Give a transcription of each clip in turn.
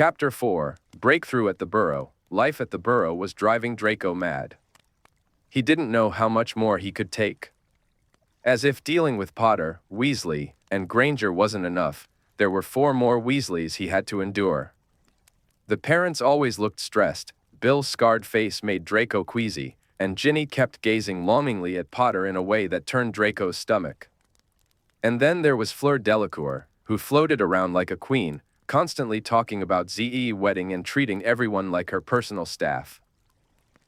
Chapter 4, Breakthrough at the Burrow. Life at the Burrow was driving Draco mad. He didn't know how much more he could take. As if dealing with Potter, Weasley, and Granger wasn't enough, there were 4 more Weasleys he had to endure. The parents always looked stressed, Bill's scarred face made Draco queasy, and Ginny kept gazing longingly at Potter in a way that turned Draco's stomach. And then there was Fleur Delacour, who floated around like a queen, constantly talking about ZE wedding and treating everyone like her personal staff.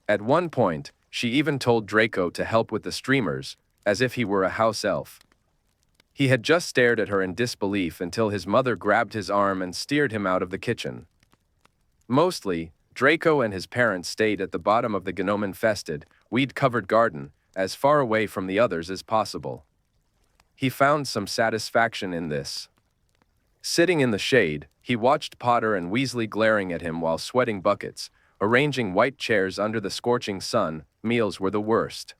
At one point, she even told Draco to help with the streamers, as if he were a house elf. He had just stared at her in disbelief until his mother grabbed his arm and steered him out of the kitchen. Mostly, Draco and his parents stayed at the bottom of the gnome-infested, weed-covered garden, as far away from the others as possible. He found some satisfaction in this. Sitting in the shade, he watched Potter and Weasley glaring at him while sweating buckets, arranging white chairs under the scorching sun. Meals were the worst.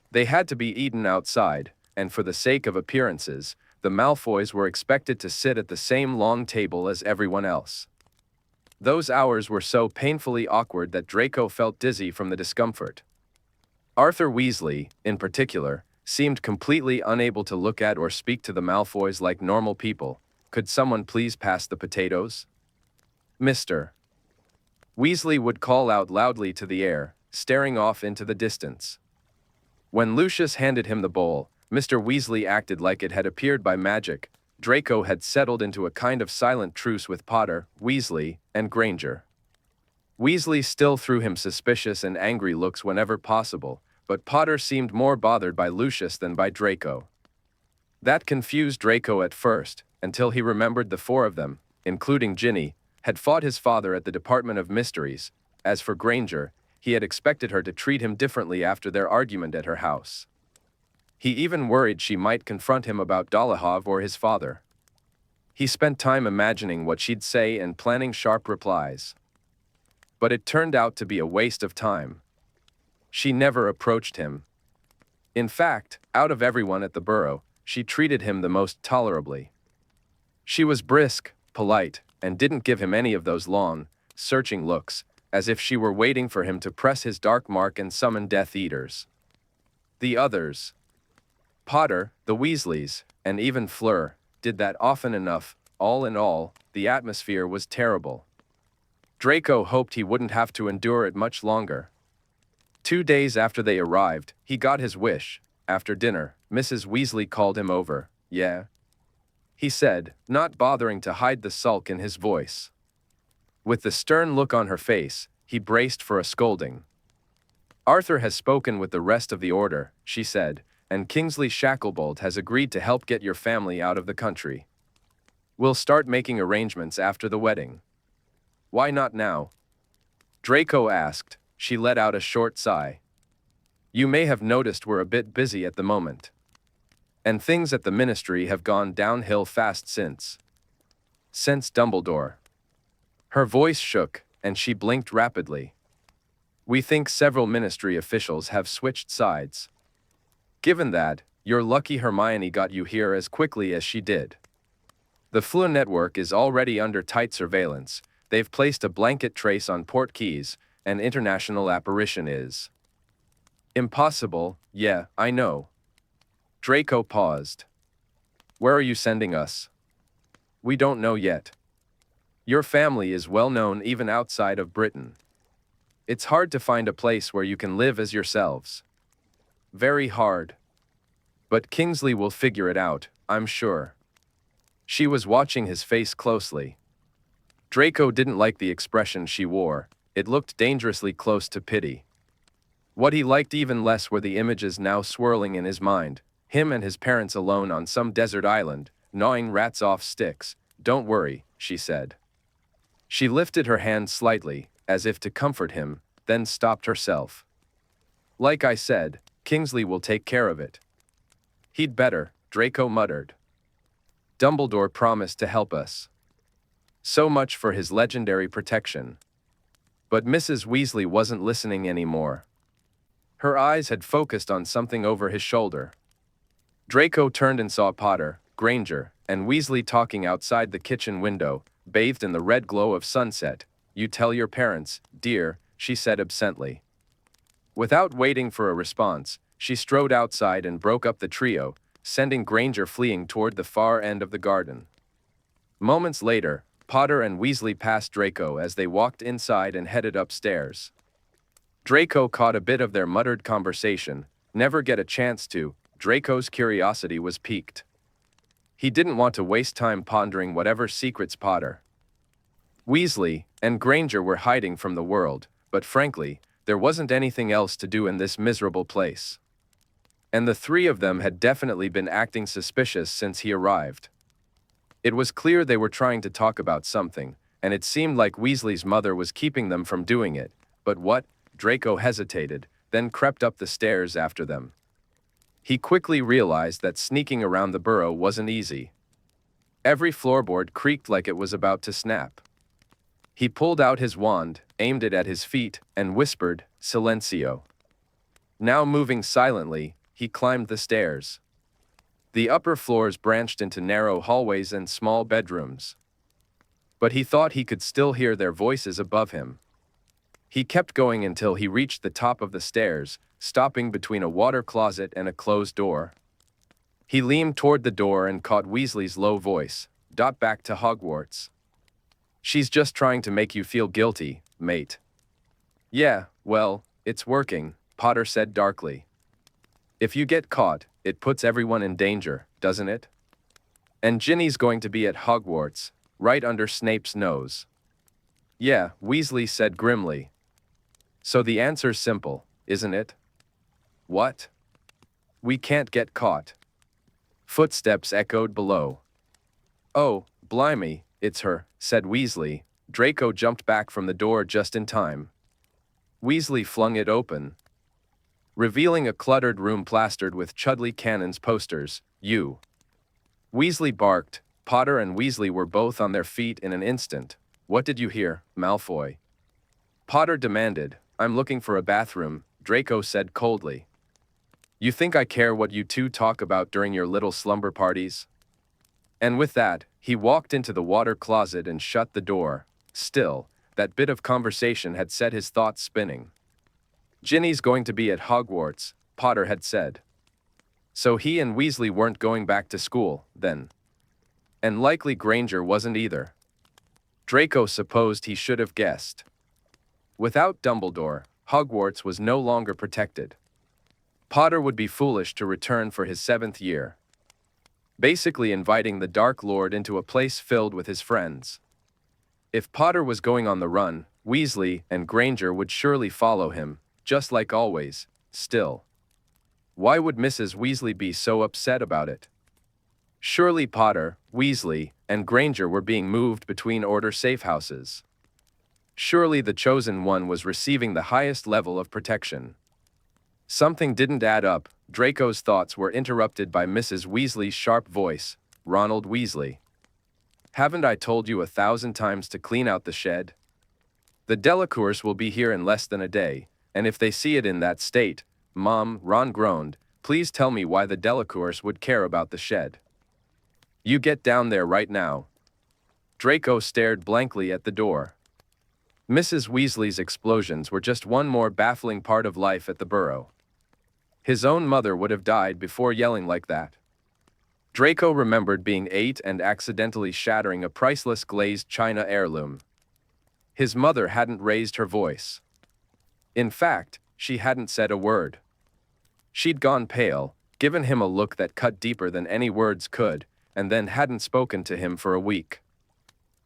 They had to be eaten outside, and for the sake of appearances, the Malfoys were expected to sit at the same long table as everyone else. Those hours were so painfully awkward that Draco felt dizzy from the discomfort. Arthur Weasley, in particular, seemed completely unable to look at or speak to the Malfoys like normal people. Could someone please pass the potatoes? Mr. Weasley would call out loudly to the air, staring off into the distance. When Lucius handed him the bowl, Mr. Weasley acted like it had appeared by magic. Draco had settled into a kind of silent truce with Potter, Weasley, and Granger. Weasley still threw him suspicious and angry looks whenever possible, but Potter seemed more bothered by Lucius than by Draco. That confused Draco at first, until he remembered the 4 of them, including Ginny, had fought his father at the Department of Mysteries. As for Granger, he had expected her to treat him differently after their argument at her house. He even worried she might confront him about Dolohov or his father. He spent time imagining what she'd say and planning sharp replies. But it turned out to be a waste of time. She never approached him. In fact, out of everyone at the Burrow, she treated him the most tolerably. She was brisk, polite, and didn't give him any of those long, searching looks, as if she were waiting for him to press his dark mark and summon Death Eaters. The others, Potter, the Weasleys, and even Fleur, did that often enough. All in all, the atmosphere was terrible. Draco hoped he wouldn't have to endure it much longer. 2 days after they arrived, he got his wish. After dinner, Mrs. Weasley called him over. "Yeah?" he said, not bothering to hide the sulk in his voice. With the stern look on her face, he braced for a scolding. "Arthur has spoken with the rest of the order," she said, "and Kingsley Shacklebolt has agreed to help get your family out of the country. We'll start making arrangements after the wedding." "Why not now?" Draco asked. She let out a short sigh. "You may have noticed we're a bit busy at the moment. And things at the ministry have gone downhill fast since Dumbledore." Her voice shook, and she blinked rapidly. "We think several ministry officials have switched sides. Given that, you're lucky Hermione got you here as quickly as she did. The Fleur network is already under tight surveillance. They've placed a blanket trace on port keys, and international apparition is impossible." "Yeah, I know." Draco paused. "Where are you sending us?" "We don't know yet. Your family is well known even outside of Britain. It's hard to find a place where you can live as yourselves. Very hard. But Kingsley will figure it out, I'm sure." She was watching his face closely. Draco didn't like the expression she wore. It looked dangerously close to pity. What he liked even less were the images now swirling in his mind. Him and his parents alone on some desert island, gnawing rats off sticks. "Don't worry," she said. She lifted her hand slightly, as if to comfort him, then stopped herself. "Like I said, Kingsley will take care of it." "He'd better," Draco muttered. "Dumbledore promised to help us. So much for his legendary protection." But Mrs. Weasley wasn't listening anymore. Her eyes had focused on something over his shoulder. Draco turned and saw Potter, Granger, and Weasley talking outside the kitchen window. bathed in the red glow of sunset. "You tell your parents, dear," she said absently. Without waiting for a response, she strode outside and broke up the trio, sending Granger fleeing toward the far end of the garden. Moments later, Potter and Weasley passed Draco as they walked inside and headed upstairs. Draco caught a bit of their muttered conversation. Never get a chance to. Draco's curiosity was piqued. He didn't want to waste time pondering whatever secrets Potter, Weasley, and Granger were hiding from the world, but frankly, there wasn't anything else to do in this miserable place. And the three of them had definitely been acting suspicious since he arrived. It was clear they were trying to talk about something, and it seemed like Weasley's mother was keeping them from doing it. But what? Draco hesitated, then crept up the stairs after them. He quickly realized that sneaking around the burrow wasn't easy. Every floorboard creaked like it was about to snap. He pulled out his wand, aimed it at his feet, and whispered, "Silencio." Now moving silently, he climbed the stairs. The upper floors branched into narrow hallways and small bedrooms. But he thought he could still hear their voices above him. He kept going until he reached the top of the stairs, stopping between a water closet and a closed door. He leaned toward the door and caught Weasley's low voice, "Dot back to Hogwarts. She's just trying to make you feel guilty, mate." "Yeah, well, it's working," Potter said darkly. "If you get caught, it puts everyone in danger, doesn't it? And Ginny's going to be at Hogwarts, right under Snape's nose." "Yeah," Weasley said grimly. "So the answer's simple, isn't it?" "What?" "We can't get caught." Footsteps echoed below. "Oh, blimey, it's her," said Weasley. Draco jumped back from the door just in time. Weasley flung it open, revealing a cluttered room plastered with Chudley Cannon's posters. "You." Weasley barked. Potter and Weasley were both on their feet in an instant. "What did you hear, Malfoy?" Potter demanded. "I'm looking for a bathroom," Draco said coldly. "You think I care what you two talk about during your little slumber parties?" And with that, he walked into the water closet and shut the door. Still, that bit of conversation had set his thoughts spinning. "Ginny's going to be at Hogwarts," Potter had said. So he and Weasley weren't going back to school, then. And likely Granger wasn't either. Draco supposed he should have guessed. Without Dumbledore, Hogwarts was no longer protected. Potter would be foolish to return for his 7th year, basically inviting the Dark Lord into a place filled with his friends. If Potter was going on the run, Weasley and Granger would surely follow him, just like always. Still, why would Mrs. Weasley be so upset about it? Surely Potter, Weasley, and Granger were being moved between order safehouses. Surely the chosen one was receiving the highest level of protection. Something didn't add up. Draco's thoughts were interrupted by Mrs. Weasley's sharp voice. "Ronald Weasley. Haven't I told you 1,000 times to clean out the shed? The Delacours will be here in less than a day, and if they see it in that state..." "Mom," Ron groaned, "please tell me why the Delacours would care about the shed. You get down there right now." Draco stared blankly at the door. Mrs. Weasley's explosions were just one more baffling part of life at the Burrow. His own mother would have died before yelling like that. Draco remembered being 8 and accidentally shattering a priceless glazed china heirloom. His mother hadn't raised her voice. In fact, she hadn't said a word. She'd gone pale, given him a look that cut deeper than any words could, and then hadn't spoken to him for a week.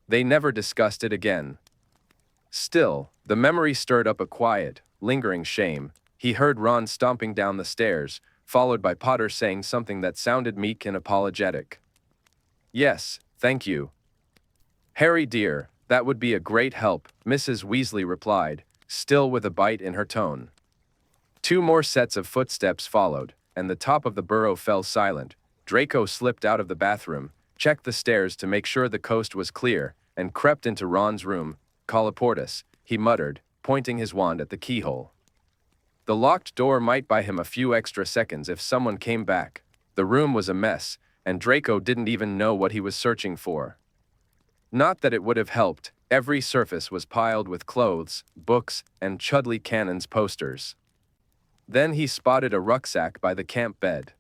They never discussed it again. Still, the memory stirred up a quiet, lingering shame. He heard Ron stomping down the stairs, followed by Potter saying something that sounded meek and apologetic. "Yes, thank you, Harry dear, that would be a great help," Mrs. Weasley replied, still with a bite in her tone. 2 more sets of footsteps followed, and the top of the burrow fell silent. Draco slipped out of the bathroom, checked the stairs to make sure the coast was clear, and crept into Ron's room. "Colloportus," he muttered, pointing his wand at the keyhole. The locked door might buy him a few extra seconds if someone came back. The room was a mess, and Draco didn't even know what he was searching for. Not that it would have helped, every surface was piled with clothes, books, and Chudley Cannon's posters. Then he spotted a rucksack by the camp bed.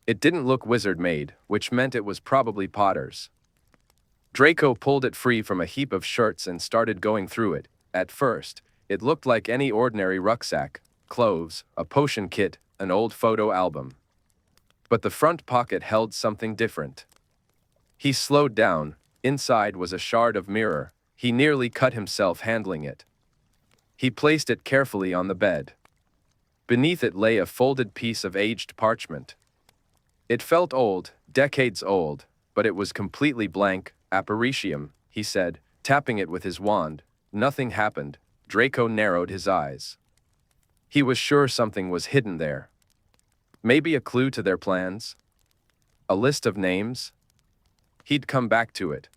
It didn't look wizard-made, which meant it was probably Potter's. Draco pulled it free from a heap of shirts and started going through it. At first, it looked like any ordinary rucksack: clothes, a potion kit, an old photo album. But the front pocket held something different. He slowed down. Inside was a shard of mirror. He nearly cut himself handling it. He placed it carefully on the bed. Beneath it lay a folded piece of aged parchment. It felt old, decades old, but it was completely blank. "Apparitium," he said, tapping it with his wand. Nothing happened. Draco narrowed his eyes. He was sure something was hidden there. Maybe a clue to their plans? A list of names? He'd come back to it.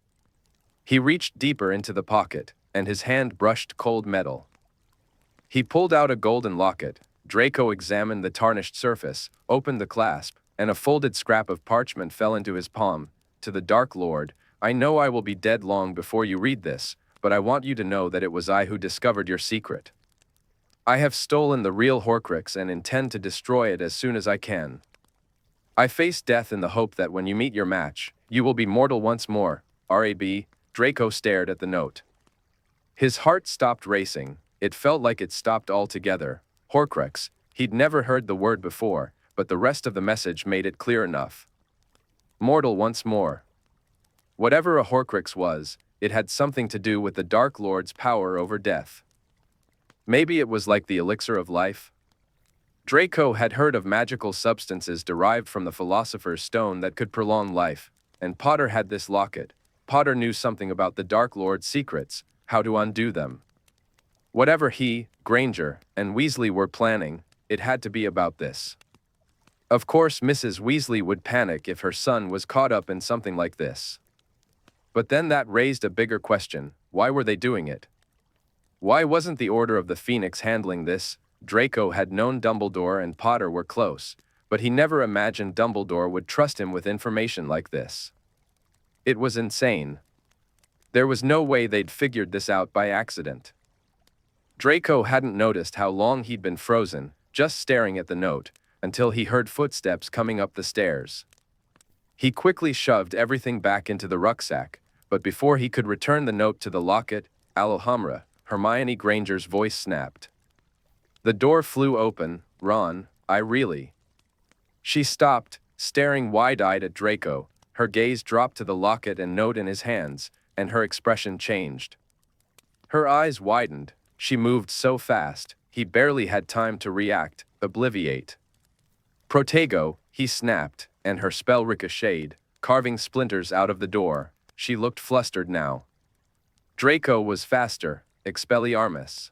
He reached deeper into the pocket, and his hand brushed cold metal. He pulled out a golden locket. Draco examined the tarnished surface, opened the clasp, and a folded scrap of parchment fell into his palm. "To the Dark Lord, I know I will be dead long before you read this, but I want you to know that it was I who discovered your secret. I have stolen the real Horcrux and intend to destroy it as soon as I can. I face death in the hope that when you meet your match, you will be mortal once more. R.A.B. Draco stared at the note. His heart stopped racing. It felt like it stopped altogether. Horcrux. He'd never heard the word before, but the rest of the message made it clear enough. Mortal once more. Whatever a Horcrux was, it had something to do with the Dark Lord's power over death. Maybe it was like the elixir of life? Draco had heard of magical substances derived from the Philosopher's Stone that could prolong life, and Potter had this locket. Potter knew something about the Dark Lord's secrets, how to undo them. Whatever he, Granger, and Weasley were planning, it had to be about this. Of course, Mrs. Weasley would panic if her son was caught up in something like this. But then that raised a bigger question: why were they doing it? Why wasn't the Order of the Phoenix handling this? Draco had known Dumbledore and Potter were close, but he never imagined Dumbledore would trust him with information like this. It was insane. There was no way they'd figured this out by accident. Draco hadn't noticed how long he'd been frozen, just staring at the note, until he heard footsteps coming up the stairs. He quickly shoved everything back into the rucksack, but before he could return the note to the locket, Alhambra, Hermione Granger's voice snapped. The door flew open. "Ron, I really..." She stopped, staring wide-eyed at Draco. Her gaze dropped to the locket and note in his hands, and her expression changed. Her eyes widened. She moved so fast, he barely had time to react. "Obliviate." "Protego," he snapped, and her spell ricocheted, carving splinters out of the door. She looked flustered now. Draco was faster. "Expelliarmus."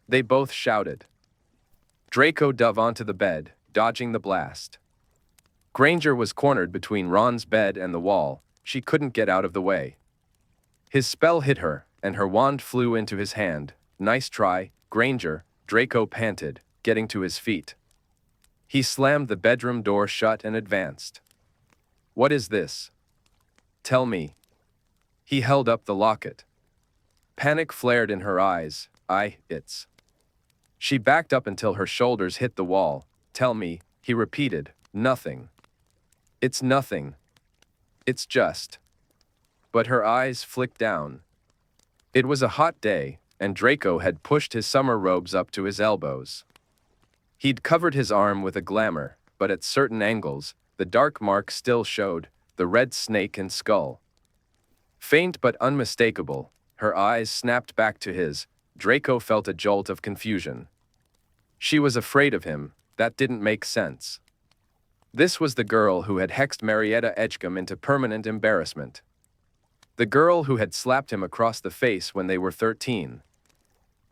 They both shouted. Draco dove onto the bed, dodging the blast. Granger was cornered between Ron's bed and the wall. She couldn't get out of the way. His spell hit her, and her wand flew into his hand. "Nice try, Granger," Draco panted, getting to his feet. He slammed the bedroom door shut and advanced. "What is this? Tell me." He held up the locket. Panic flared in her eyes. It's..." She backed up until her shoulders hit the wall. "Tell me," he repeated. "Nothing. It's nothing. It's just..." But her eyes flicked down. It was a hot day, and Draco had pushed his summer robes up to his elbows. He'd covered his arm with a glamour, but at certain angles, the dark mark still showed, the red snake and skull. Faint but unmistakable, her eyes snapped back to his. Draco felt a jolt of confusion. She was afraid of him. That didn't make sense. This was the girl who had hexed Marietta Edgecombe into permanent embarrassment. The girl who had slapped him across the face when they were 13.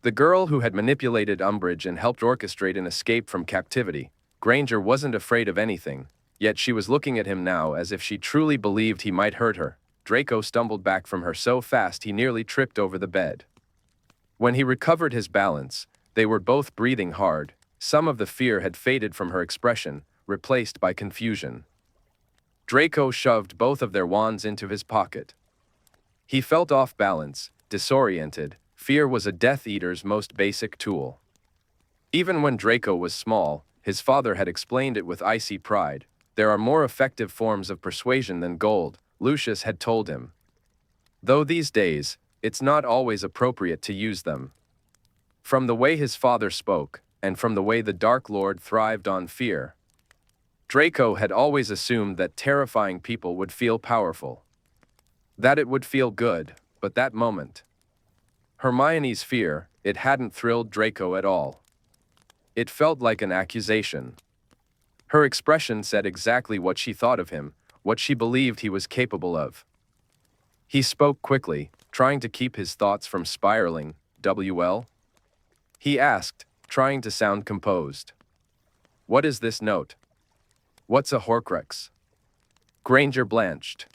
The girl who had manipulated Umbridge and helped orchestrate an escape from captivity. Granger wasn't afraid of anything, yet she was looking at him now as if she truly believed he might hurt her. Draco stumbled back from her so fast he nearly tripped over the bed. When he recovered his balance, they were both breathing hard. Some of the fear had faded from her expression, replaced by confusion. Draco shoved both of their wands into his pocket. He felt off balance, disoriented. Fear was a Death Eater's most basic tool. Even when Draco was small, his father had explained it with icy pride. There are more effective forms of persuasion than gold, Lucius had told him. Though these days, it's not always appropriate to use them. From the way his father spoke, and from the way the Dark Lord thrived on fear, Draco had always assumed that terrifying people would feel powerful. That it would feel good, but that moment. Hermione's fear, it hadn't thrilled Draco at all. It felt like an accusation. Her expression said exactly what she thought of him, what she believed he was capable of. He spoke quickly, trying to keep his thoughts from spiraling. "WL?" He asked, trying to sound composed. "What is this note? What's a Horcrux?" Granger blanched.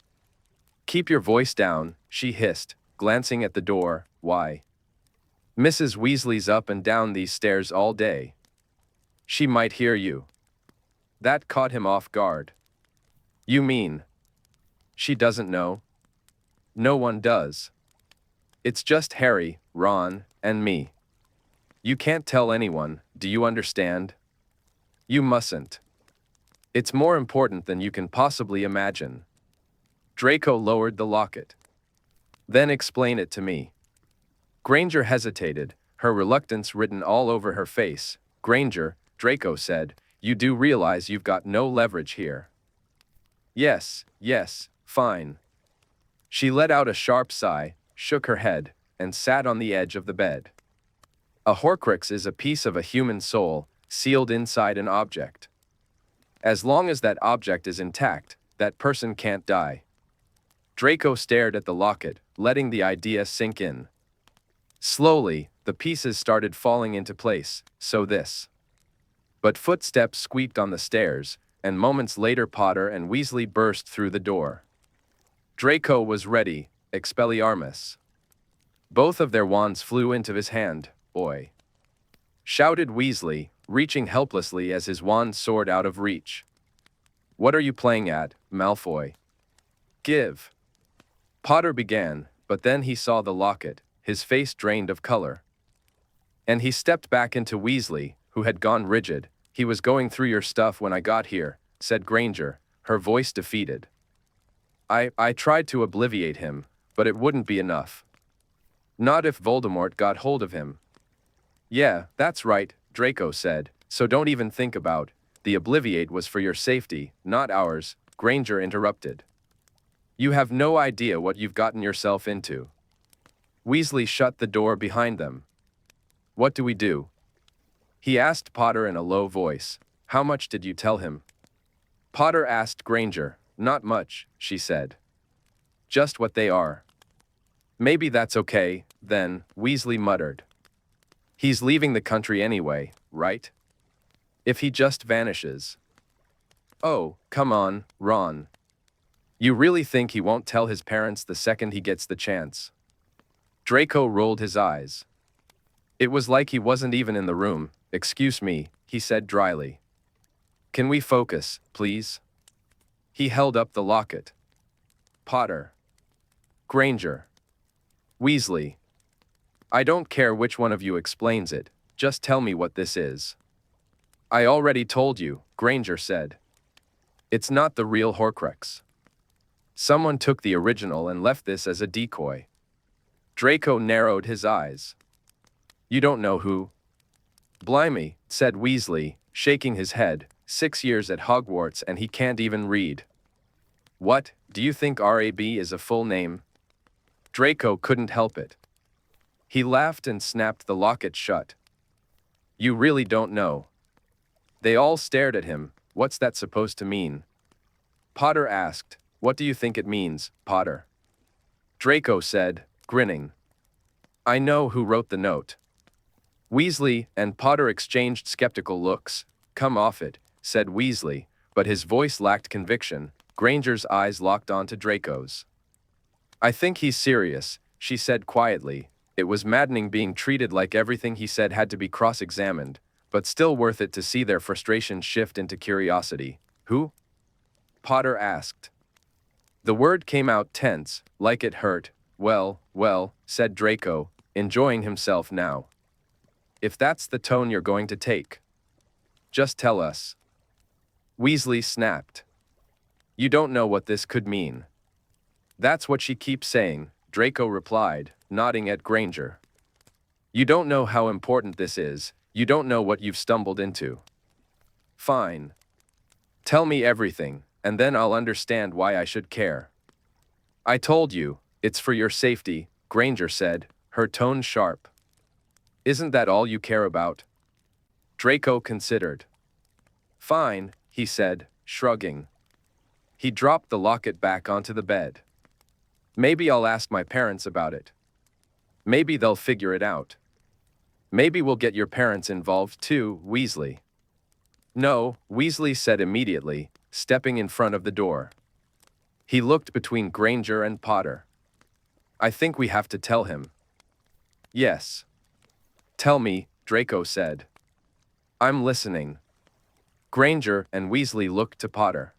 "Keep your voice down," she hissed, glancing at the door. "Why? Mrs. Weasley's up and down these stairs all day. She might hear you." That caught him off guard. "You mean she doesn't know?" "No one does. It's just Harry, Ron, and me. You can't tell anyone, do you understand? You mustn't. It's more important than you can possibly imagine." Draco lowered the locket. "Then explain it to me." Granger hesitated, her reluctance written all over her face. "Granger," Draco said, "you do realize you've got no leverage here." Yes, fine." She let out a sharp sigh, shook her head, and sat on the edge of the bed. A Horcrux is a piece of a human soul, sealed inside an object. As long as that object is intact, that person can't die. Draco stared at the locket, letting the idea sink in. Slowly, the pieces started falling into place, so this. But footsteps squeaked on the stairs, and moments later Potter and Weasley burst through the door. Draco was ready, Expelliarmus. Both of their wands flew into his hand. "Oi!" shouted Weasley, reaching helplessly as his wand soared out of reach. "What are you playing at, Malfoy?" "Give." Potter began, but then he saw the locket, his face drained of color. And he stepped back into Weasley, who had gone rigid. "He was going through your stuff when I got here," said Granger, her voice defeated. I tried to obliviate him, but it wouldn't be enough. Not if Voldemort got hold of him." "Yeah, that's right," Draco said, "so don't even think about. The obliviate was for your safety, not ours," Granger interrupted. "You have no idea what you've gotten yourself into." Weasley shut the door behind them. "What do we do?" he asked Potter in a low voice. "How much did you tell him?" Potter asked Granger. "Not much," she said. "Just what they are." "Maybe that's okay, then," Weasley muttered. "He's leaving the country anyway, right? If he just vanishes." "Oh, come on, Ron. You really think he won't tell his parents the second he gets the chance?" Draco rolled his eyes. It was like he wasn't even in the room. "Excuse me," he said dryly. "Can we focus, please?" He held up the locket. "Potter. Granger. Weasley. I don't care which one of you explains it, just tell me what this is." "I already told you," Granger said. "It's not the real Horcrux. Someone took the original and left this as a decoy." Draco narrowed his eyes. "You don't know who?" "Blimey," said Weasley, shaking his head, 6 years at Hogwarts and he can't even read. "What, do you think R.A.B. is a full name?" Draco couldn't help it. He laughed and snapped the locket shut. "You really don't know." They all stared at him. "What's that supposed to mean?" Potter asked. "What do you think it means, Potter?" Draco said, grinning. "I know who wrote the note." Weasley and Potter exchanged skeptical looks. "Come off it," said Weasley, but his voice lacked conviction. Granger's eyes locked onto Draco's. "I think he's serious," she said quietly. It was maddening being treated like everything he said had to be cross-examined, but still worth it to see their frustration shift into curiosity. "Who?" Potter asked. The word came out tense, like it hurt. Well, well, said Draco, enjoying himself now. If that's the tone you're going to take, just tell us. Weasley snapped. You don't know what this could mean. That's what she keeps saying, Draco replied, nodding at Granger. You don't know how important this is, you don't know what you've stumbled into. Fine. Tell me everything, and then I'll understand why I should care. I told you, it's for your safety, Granger said, her tone sharp. Isn't that all you care about? Draco considered. Fine, he said, shrugging. He dropped the locket back onto the bed. Maybe I'll ask my parents about it. Maybe they'll figure it out. Maybe we'll get your parents involved too, Weasley. No, Weasley said immediately, stepping in front of the door. He looked between Granger and Potter. I think we have to tell him. Yes. Tell me, Draco said. I'm listening. Granger and Weasley looked to Potter.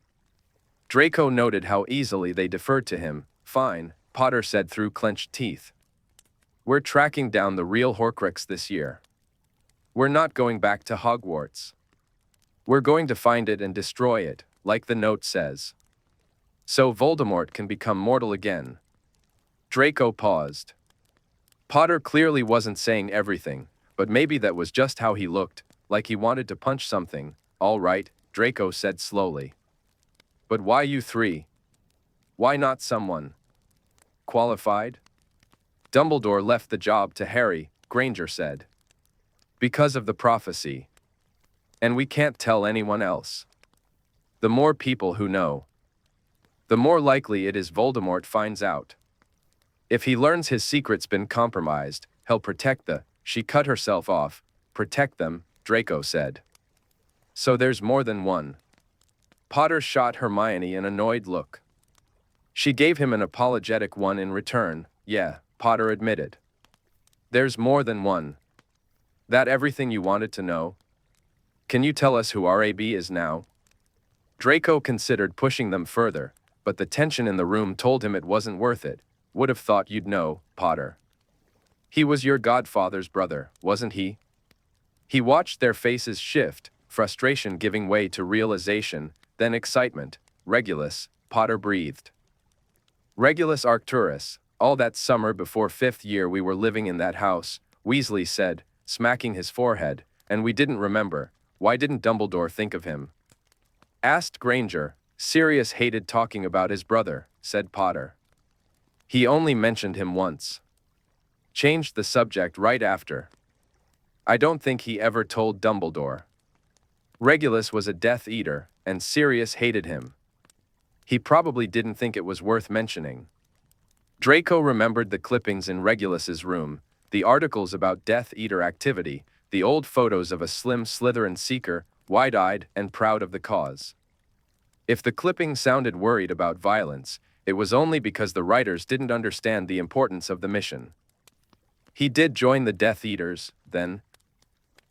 Draco noted how easily they deferred to him. Fine, Potter said through clenched teeth. We're tracking down the real Horcrux this year. We're not going back to Hogwarts. We're going to find it and destroy it, like the note says. So Voldemort can become mortal again. Draco paused. Potter clearly wasn't saying everything, but maybe that was just how he looked, like he wanted to punch something. All right, Draco said slowly. But why you three? Why not someone qualified? Dumbledore left the job to Harry, Granger said. Because of the prophecy. And we can't tell anyone else. The more people who know, the more likely it is Voldemort finds out. If he learns his secret's been compromised, he'll protect the, she cut herself off, protect them, Draco said. So there's more than one. Potter shot Hermione an annoyed look. She gave him an apologetic one in return. Yeah, Potter admitted. There's more than one. That everything you wanted to know? Can you tell us who R.A.B. is now? Draco considered pushing them further, but the tension in the room told him it wasn't worth it. Would have thought you'd know, Potter. He was your godfather's brother, wasn't he? He watched their faces shift, frustration giving way to realization, then excitement. Regulus, Potter breathed. Regulus Arcturus, all that summer before 5th year we were living in that house, Weasley said, smacking his forehead, and we didn't remember. Why didn't Dumbledore think of him? Asked Granger. Sirius hated talking about his brother, said Potter. He only mentioned him once. Changed the subject right after. I don't think he ever told Dumbledore. Regulus was a Death Eater, and Sirius hated him. He probably didn't think it was worth mentioning. Draco remembered the clippings in Regulus's room, the articles about Death Eater activity, the old photos of a slim Slytherin seeker, wide-eyed and proud of the cause. If the clippings sounded worried about violence, it was only because the writers didn't understand the importance of the mission. He did join the Death Eaters, then?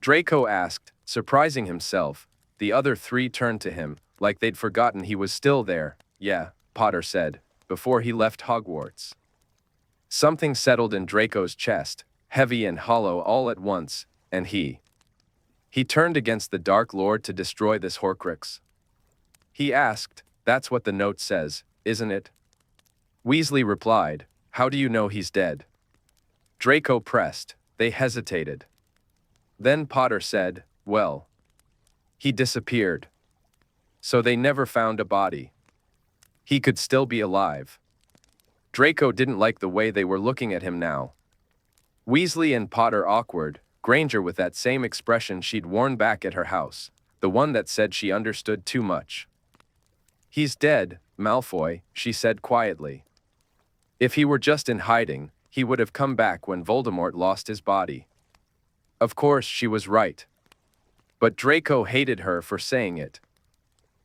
Draco asked, surprising himself. The other three turned to him, like they'd forgotten he was still there. Yeah, Potter said, before he left Hogwarts. Something settled in Draco's chest, heavy and hollow all at once, and he turned against the Dark Lord to destroy this Horcrux. He asked, that's what the note says, isn't it? Weasley replied, how do you know he's dead? Draco pressed. They hesitated. Then Potter said, well, he disappeared. So they never found a body. He could still be alive. Draco didn't like the way they were looking at him now. Weasley and Potter awkward, Granger with that same expression she'd worn back at her house, the one that said she understood too much. He's dead, Malfoy, she said quietly. If he were just in hiding, he would have come back when Voldemort lost his body. Of course, she was right. But Draco hated her for saying it.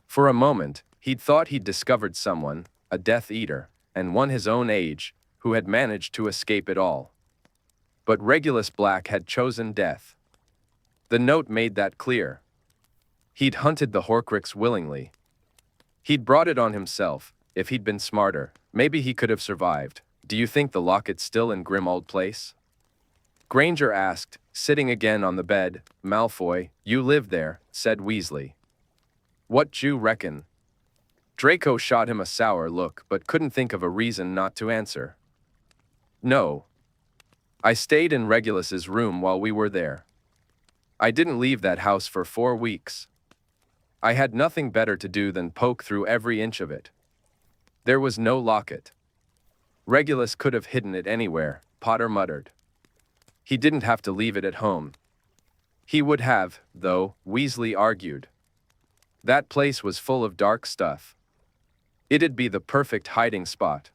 For a moment, he'd thought he'd discovered someone, a Death Eater, and one his own age, who had managed to escape it all. But Regulus Black had chosen death. The note made that clear. He'd hunted the Horcrux willingly. He'd brought it on himself. If he'd been smarter, maybe he could have survived. Do you think the locket's still in Grimmauld Place? Granger asked, sitting again on the bed. Malfoy, you live there, said Weasley. What you reckon? Draco shot him a sour look but couldn't think of a reason not to answer. No. I stayed in Regulus's room while we were there. I didn't leave that house for 4 weeks. I had nothing better to do than poke through every inch of it. There was no locket. Regulus could have hidden it anywhere, Potter muttered. He didn't have to leave it at home. He would have, though, Weasley argued. That place was full of dark stuff. It'd be the perfect hiding spot.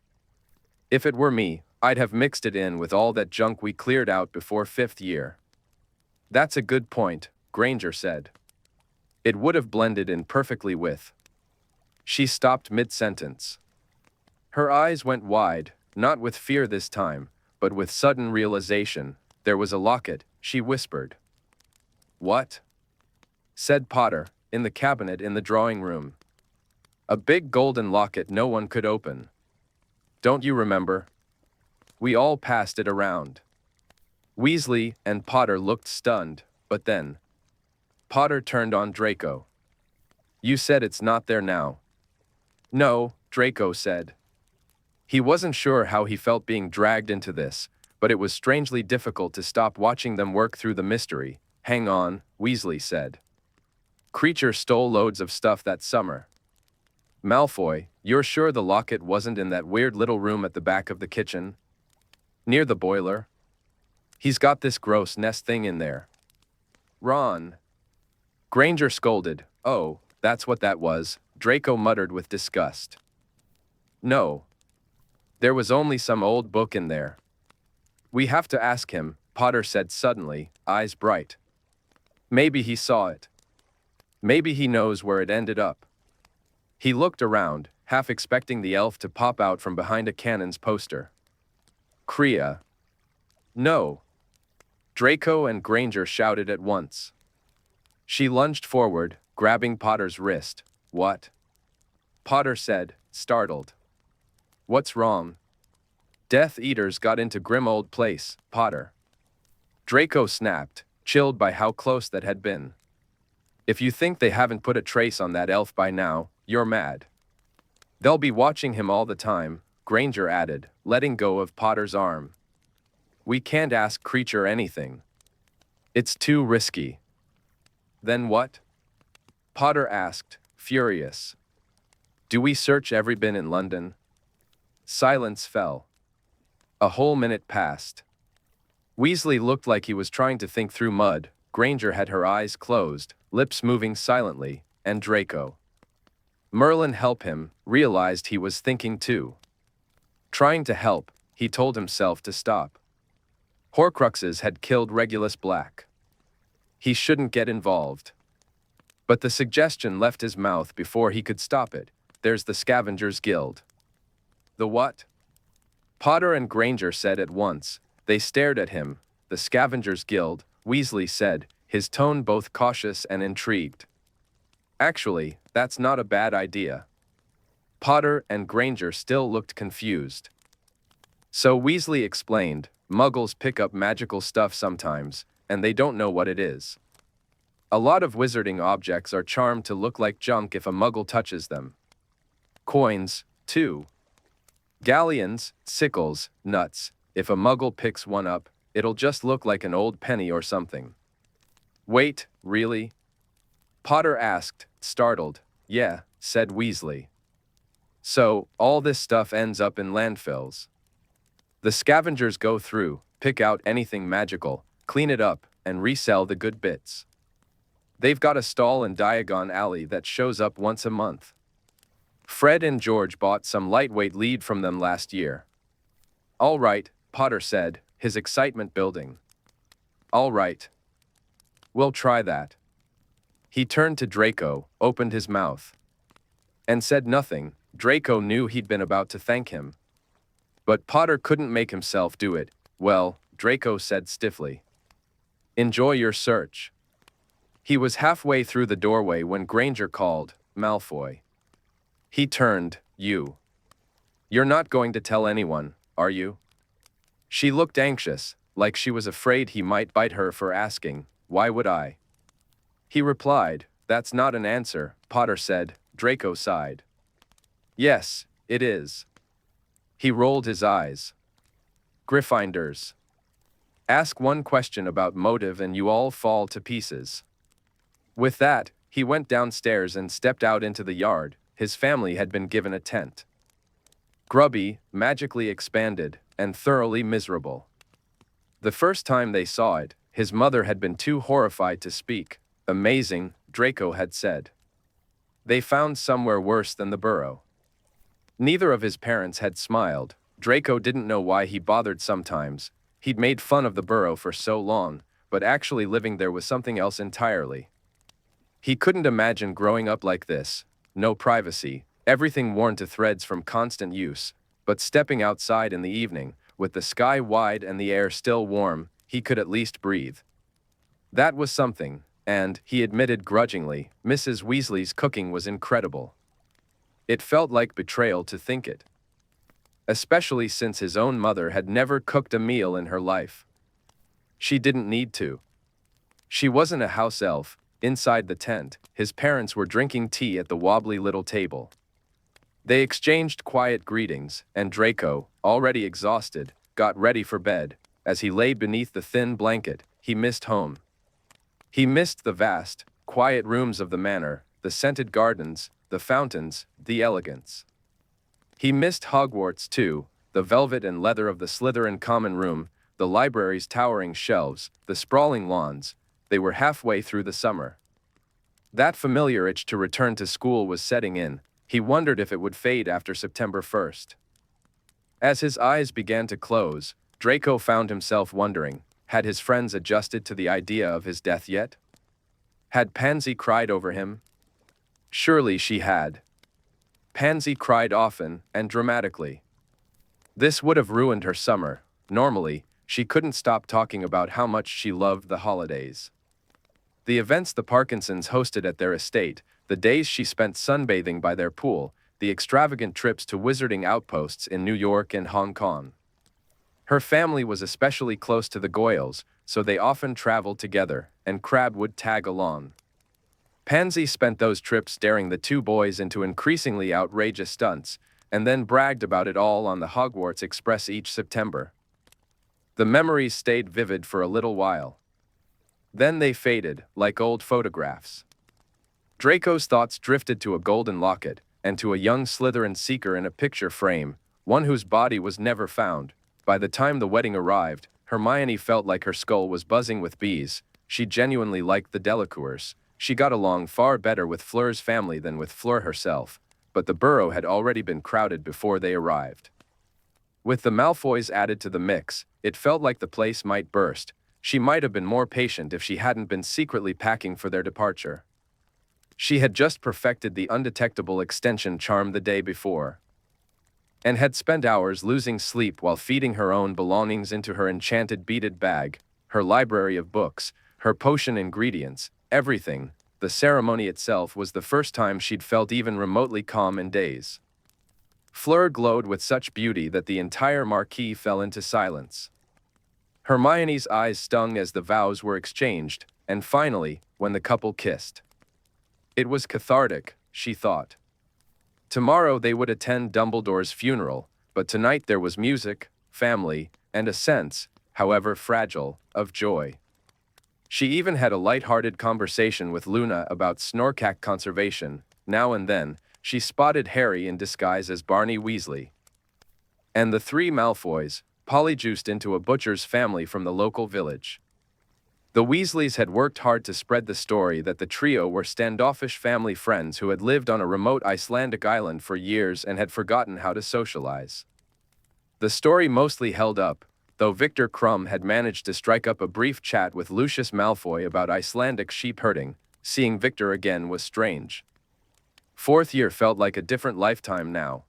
If it were me, I'd have mixed it in with all that junk we cleared out before 5th year. That's a good point, Granger said. It would have blended in perfectly with. She stopped mid-sentence. Her eyes went wide, not with fear this time, but with sudden realization. There was a locket, she whispered. What? Said Potter, in the cabinet in the drawing room. A big golden locket no one could open. Don't you remember? We all passed it around. Weasley and Potter looked stunned, but then Potter turned on Draco. You said it's not there now. No, Draco said. He wasn't sure how he felt being dragged into this, but it was strangely difficult to stop watching them work through the mystery. Hang on, Weasley said. Creature stole loads of stuff that summer. Malfoy, you're sure the locket wasn't in that weird little room at the back of the kitchen? Near the boiler? He's got this gross nest thing in there. Ron. Granger scolded. Oh, that's what that was, Draco muttered with disgust. No. There was only some old book in there. We have to ask him, Potter said suddenly, eyes bright. Maybe he saw it. Maybe he knows where it ended up. He looked around, half expecting the elf to pop out from behind a cannon's poster. Crea. No. Draco and Granger shouted at once. She lunged forward, grabbing Potter's wrist. What? Potter said, startled. What's wrong? Death Eaters got into Grimmauld Place, Potter. Draco snapped, chilled by how close that had been. If you think they haven't put a trace on that elf by now, you're mad. They'll be watching him all the time, Granger added, letting go of Potter's arm. We can't ask Creature anything. It's too risky. Then what? Potter asked, furious. Do we search every bin in London? Silence fell. A whole minute passed. Weasley looked like he was trying to think through mud. Granger had her eyes closed, lips moving silently, and Draco. Merlin helped him, realized he was thinking too. Trying to help, he told himself to stop. Horcruxes had killed Regulus Black. He shouldn't get involved. But the suggestion left his mouth before he could stop it. There's the Scavengers Guild. The what? Potter and Granger said at once. They stared at him. The Scavengers Guild, Weasley said, his tone both cautious and intrigued. Actually, that's not a bad idea. Potter and Granger still looked confused. So Weasley explained, Muggles pick up magical stuff sometimes, and they don't know what it is. A lot of wizarding objects are charmed to look like junk if a Muggle touches them. Coins, too. Galleons, sickles, nuts. If a Muggle picks one up, it'll just look like an old penny or something. Wait, really? Potter asked, startled. Yeah, said Weasley. So, all this stuff ends up in landfills. The scavengers go through, pick out anything magical, clean it up, and resell the good bits. They've got a stall in Diagon Alley that shows up once a month. Fred and George bought some lightweight lead from them last year. All right, Potter said, his excitement building. All right. We'll try that. He turned to Draco, opened his mouth, and said nothing. Draco knew he'd been about to thank him. But Potter couldn't make himself do it. Well, Draco said stiffly. Enjoy your search. He was halfway through the doorway when Granger called, Malfoy. He turned, you. You're not going to tell anyone, are you?" She looked anxious, like she was afraid he might bite her for asking, "Why would I?" He replied, "That's not an answer," Potter said. Draco sighed. "Yes, it is." He rolled his eyes. "Gryffindors. Ask one question about motive and you all fall to pieces." With that, he went downstairs and stepped out into the yard. His family had been given a tent. Grubby, magically expanded, and thoroughly miserable. The first time they saw it, his mother had been too horrified to speak. "Amazing," Draco had said. They found somewhere worse than the Burrow. Neither of his parents had smiled. Draco didn't know why he bothered sometimes. He'd made fun of the Burrow for so long, but actually living there was something else entirely. He couldn't imagine growing up like this. No privacy, everything worn to threads from constant use, but stepping outside in the evening, with the sky wide and the air still warm, he could at least breathe. That was something, and, he admitted grudgingly, Mrs. Weasley's cooking was incredible. It felt like betrayal to think it. Especially since his own mother had never cooked a meal in her life. She didn't need to. She wasn't a house elf. Inside the tent, his parents were drinking tea at the wobbly little table. They exchanged quiet greetings, and Draco, already exhausted, got ready for bed. As he lay beneath the thin blanket, he missed home. He missed the vast, quiet rooms of the manor, the scented gardens, the fountains, the elegance. He missed Hogwarts too, the velvet and leather of the Slytherin common room, the library's towering shelves, the sprawling lawns. They were halfway through the summer. That familiar itch to return to school was setting in. He wondered if it would fade after September 1st. As his eyes began to close, Draco found himself wondering, had his friends adjusted to the idea of his death yet? Had Pansy cried over him? Surely she had. Pansy cried often and dramatically. This would have ruined her summer. Normally, she couldn't stop talking about how much she loved the holidays. The events the Parkinsons hosted at their estate, the days she spent sunbathing by their pool, the extravagant trips to wizarding outposts in New York and Hong Kong. Her family was especially close to the Goyles, so they often traveled together, and Crabbe would tag along. Pansy spent those trips daring the two boys into increasingly outrageous stunts, and then bragged about it all on the Hogwarts Express each September. The memories stayed vivid for a little while. Then they faded, like old photographs. Draco's thoughts drifted to a golden locket, and to a young Slytherin seeker in a picture frame, one whose body was never found. By the time the wedding arrived, Hermione felt like her skull was buzzing with bees. She genuinely liked the Delacours. She got along far better with Fleur's family than with Fleur herself, but the Burrow had already been crowded before they arrived. With the Malfoys added to the mix, it felt like the place might burst. She might have been more patient if she hadn't been secretly packing for their departure. She had just perfected the undetectable extension charm the day before, and had spent hours losing sleep while feeding her own belongings into her enchanted beaded bag, her library of books, her potion ingredients, everything. The ceremony itself was the first time she'd felt even remotely calm in days. Fleur glowed with such beauty that the entire marquee fell into silence. Hermione's eyes stung as the vows were exchanged, and finally, when the couple kissed. It was cathartic, she thought. Tomorrow they would attend Dumbledore's funeral, but tonight there was music, family, and a sense, however fragile, of joy. She even had a light-hearted conversation with Luna about Snorkack conservation. Now and then, she spotted Harry in disguise as Barney Weasley. And the three Malfoys, polyjuiced into a butcher's family from the local village. The Weasleys had worked hard to spread the story that the trio were standoffish family friends who had lived on a remote Icelandic island for years and had forgotten how to socialize. The story mostly held up, though Victor Crumb had managed to strike up a brief chat with Lucius Malfoy about Icelandic sheep herding. Seeing Victor again was strange. Fourth year felt like a different lifetime now.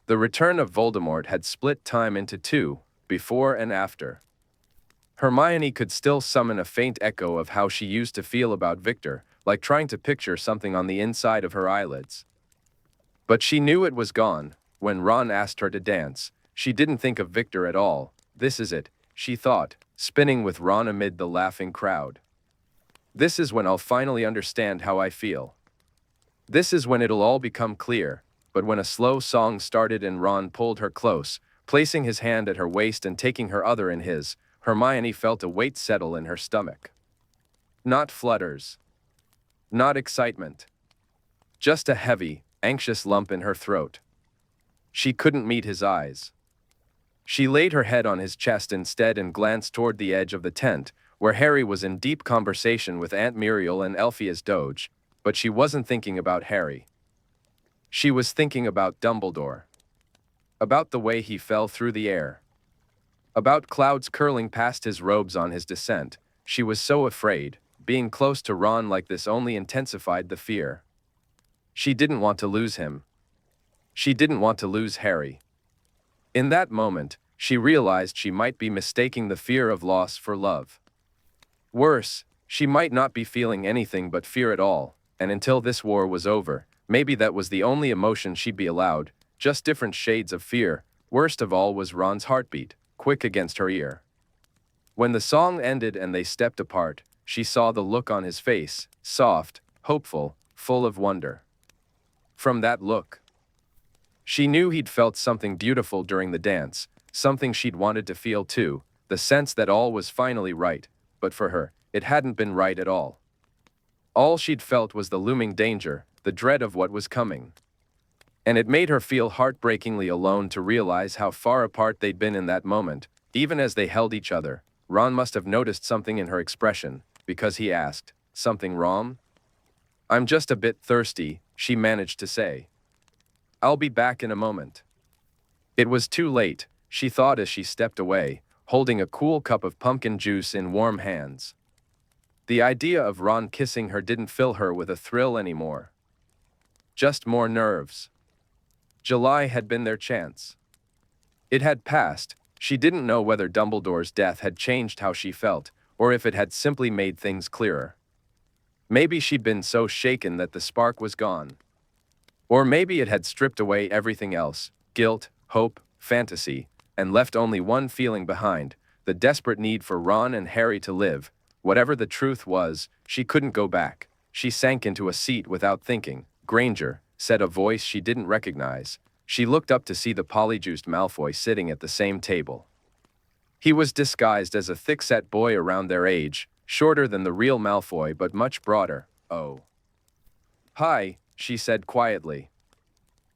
The return of Voldemort had split time into two, before and after. Hermione could still summon a faint echo of how she used to feel about Victor, like trying to picture something on the inside of her eyelids. But she knew it was gone. When Ron asked her to dance, She didn't think of Victor at all. This is it, she thought, spinning with Ron amid the laughing crowd. This is when I'll finally understand how I feel. This is when it'll all become clear. But when a slow song started and Ron pulled her close, placing his hand at her waist and taking her other in his, Hermione felt a weight settle in her stomach. Not flutters. Not excitement. Just a heavy, anxious lump in her throat. She couldn't meet his eyes. She laid her head on his chest instead and glanced toward the edge of the tent, where Harry was in deep conversation with Aunt Muriel and Elphia's Doge, but she wasn't thinking about Harry. She was thinking about Dumbledore. About the way he fell through the air. About clouds curling past his robes on his descent. She was so afraid. Being close to Ron like this only intensified the fear. She didn't want to lose him. She didn't want to lose Harry. In that moment, she realized she might be mistaking the fear of loss for love. Worse, she might not be feeling anything but fear at all, and until this war was over, maybe that was the only emotion she'd be allowed, just different shades of fear. Worst of all was Ron's heartbeat, quick against her ear. When the song ended and they stepped apart, she saw the look on his face, soft, hopeful, full of wonder. From that look, she knew he'd felt something beautiful during the dance, something she'd wanted to feel too, the sense that all was finally right, but for her, it hadn't been right at all. All she'd felt was the looming danger, the dread of what was coming. And it made her feel heartbreakingly alone to realize how far apart they'd been in that moment. Even as they held each other, Ron must have noticed something in her expression, because he asked, "Something wrong?" "I'm just a bit thirsty," she managed to say. "I'll be back in a moment." It was too late, she thought as she stepped away, holding a cool cup of pumpkin juice in warm hands. The idea of Ron kissing her didn't fill her with a thrill anymore. Just more nerves. July had been their chance. It had passed. She didn't know whether Dumbledore's death had changed how she felt, or if it had simply made things clearer. Maybe she'd been so shaken that the spark was gone. Or maybe it had stripped away everything else, guilt, hope, fantasy, and left only one feeling behind, the desperate need for Ron and Harry to live. Whatever the truth was, she couldn't go back. She sank into a seat without thinking. "Granger," said a voice she didn't recognize. She looked up to see the polyjuiced Malfoy sitting at the same table. He was disguised as a thick-set boy around their age, shorter than the real Malfoy but much broader. "Oh. Hi," she said quietly.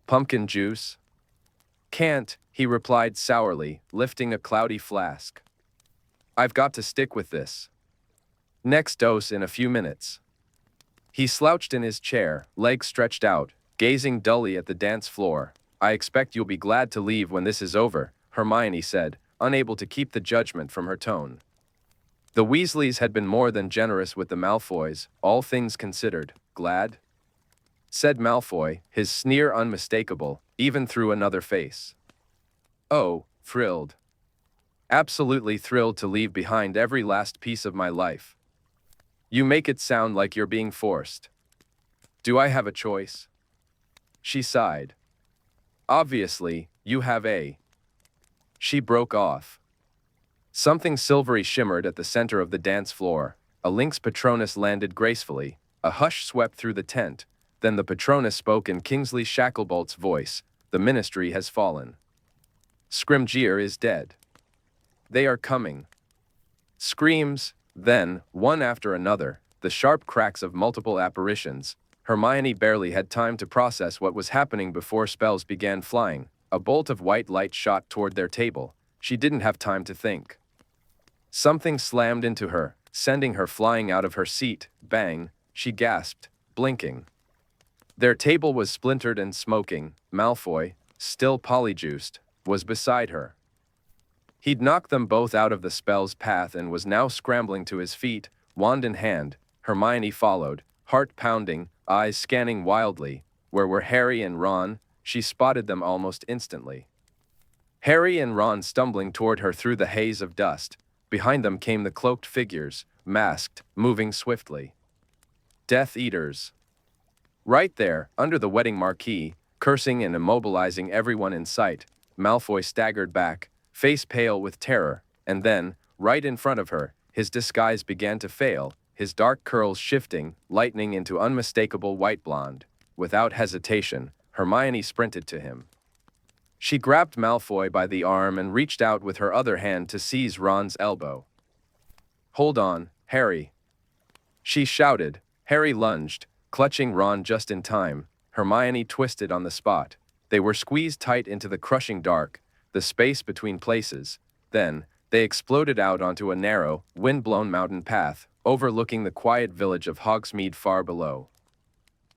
"Pumpkin juice?" "Can't," he replied sourly, lifting a cloudy flask. "I've got to stick with this. Next dose in a few minutes." He slouched in his chair, legs stretched out, gazing dully at the dance floor. "I expect you'll be glad to leave when this is over," Hermione said, unable to keep the judgment from her tone. The Weasleys had been more than generous with the Malfoys, all things considered. "Glad?" said Malfoy, his sneer unmistakable, even through another face. "Oh, thrilled. Absolutely thrilled to leave behind every last piece of my life." "You make it sound like you're being forced." "Do I have a choice?" She sighed. "Obviously, you have a..." She broke off. Something silvery shimmered at the center of the dance floor. A Lynx Patronus landed gracefully. A hush swept through the tent. Then the Patronus spoke in Kingsley Shacklebolt's voice. "The Ministry has fallen. Scrimgeour is dead. They are coming." Screams, then, one after another, the sharp cracks of multiple apparitions. Hermione barely had time to process what was happening before spells began flying. A bolt of white light shot toward their table. She didn't have time to think. Something slammed into her, sending her flying out of her seat. Bang, she gasped, blinking. Their table was splintered and smoking. Malfoy, still polyjuiced, was beside her. He'd knocked them both out of the spell's path and was now scrambling to his feet, wand in hand. Hermione followed, heart pounding, eyes scanning wildly. Where were Harry and Ron? She spotted them almost instantly. Harry and Ron stumbling toward her through the haze of dust. Behind them came the cloaked figures, masked, moving swiftly. Death Eaters. Right there, under the wedding marquee, cursing and immobilizing everyone in sight. Malfoy staggered back, face pale with terror, and then, right in front of her, his disguise began to fail, his dark curls shifting, lightening into unmistakable white blonde. Without hesitation, Hermione sprinted to him. She grabbed Malfoy by the arm and reached out with her other hand to seize Ron's elbow. "Hold on, Harry," she shouted. Harry lunged, clutching Ron just in time. Hermione twisted on the spot. They were squeezed tight into the crushing dark, the space between places. Then, they exploded out onto a narrow, wind-blown mountain path, overlooking the quiet village of Hogsmeade far below.